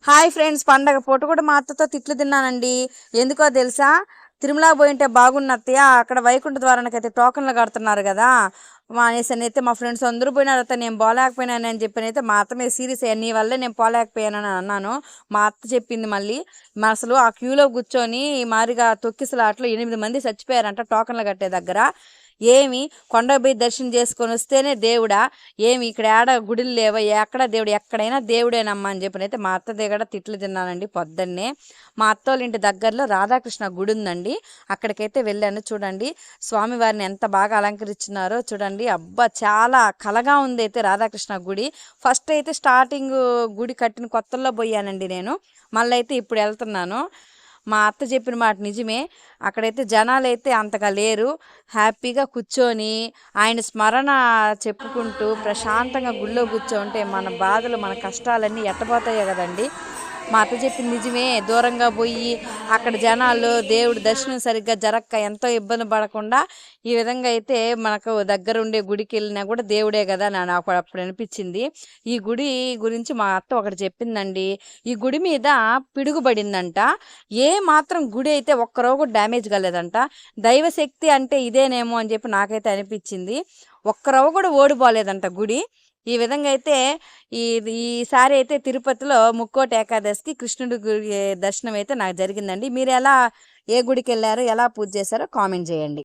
Hi friends, పండగ పూట కూడా మా అత్తతో తిట్లు తిన్నానండి. ఎందుకో తెలుసా? తిరుమల పోయింటే బాగున్న అత్తయ్య, అక్కడ వైకుంఠ ద్వారానికైతే టోకన్లు కడుతున్నారు కదా అనేసి అయితే మా ఫ్రెండ్స్ అందరూ పోయినారు అత్త, నేను పోలేకపోయినాను అని చెప్పినైతే మా అత్త మీద సీరియస్ అయ్యా, నీ వల్లే నేను పోలేకపోయానని అన్నాను. మా అత్త చెప్పింది మళ్ళీ, మా అసలు ఆ క్యూలో కూర్చొని మారిగా తొక్కిసలాట్లో 8 మంది చచ్చిపోయారంట టోకన్లు కట్టే దగ్గర. ఏమి కొండకు పోయి దర్శనం చేసుకొని వస్తేనే దేవుడా? ఏమి ఇక్కడ ఏడ గుడులు లేవా? ఎక్కడ దేవుడు? ఎక్కడైనా దేవుడేనమ్మా అని చెప్పినైతే మా అత్త దగ్గర తిట్లు తిన్నానండి పొద్దున్నే. మా అత్త వాళ్ళ ఇంటి దగ్గరలో రాధాకృష్ణ గుడి ఉందండి, అక్కడికైతే వెళ్ళాను. చూడండి స్వామివారిని ఎంత బాగా అలంకరించినారో చూడండి. అబ్బా, చాలా కలగా ఉంది అయితే రాధాకృష్ణ గుడి. ఫస్ట్ అయితే స్టార్టింగ్ గుడి కట్టిన కొత్తల్లో పోయానండి నేను, మళ్ళీ అయితే ఇప్పుడు వెళ్తున్నాను. మా అత్త చెప్పిన మాట నిజమే, అక్కడైతే జనాలు అయితే అంతగా లేరు. హ్యాపీగా కూర్చొని ఆయన స్మరణ చెప్పుకుంటూ ప్రశాంతంగా గుళ్ళో కూర్చోంటే మన బాధలు మన కష్టాలన్నీ ఎట్టపోతాయో కదండి. మా అత్త చెప్పింది నిజమే, దూరంగా పోయి అక్కడ జనాలు దేవుడి దర్శనం సరిగ్గా జరక్క ఎంతో ఇబ్బంది పడకుండా ఈ విధంగా అయితే మనకు దగ్గర ఉండే గుడికి వెళ్ళినా కూడా దేవుడే కదా నాకు అప్పుడు అనిపించింది. ఈ గుడి గురించి మా అత్త ఒకటి చెప్పిందండి. ఈ గుడి మీద పిడుగుబడిందంట. ఏ మాత్రం గుడి అయితే ఒక్కరో కూడా డ్యామేజ్ కాలేదంట. దైవశక్తి అంటే ఇదేనేమో అని చెప్పి నాకైతే అనిపించింది. ఒక్కరవ కూడా ఓడిపోలేదంట గుడి. ఈ విధంగా అయితే ఈ ఈసారి అయితే తిరుపతిలో ముక్కోటి ఏకాదశికి కృష్ణుడి గుడి దర్శనం అయితే నాకు జరిగిందండి. మీరు ఎలా, ఏ గుడికి వెళ్ళారో, ఎలా పూజ చేశారో కామెంట్ చేయండి.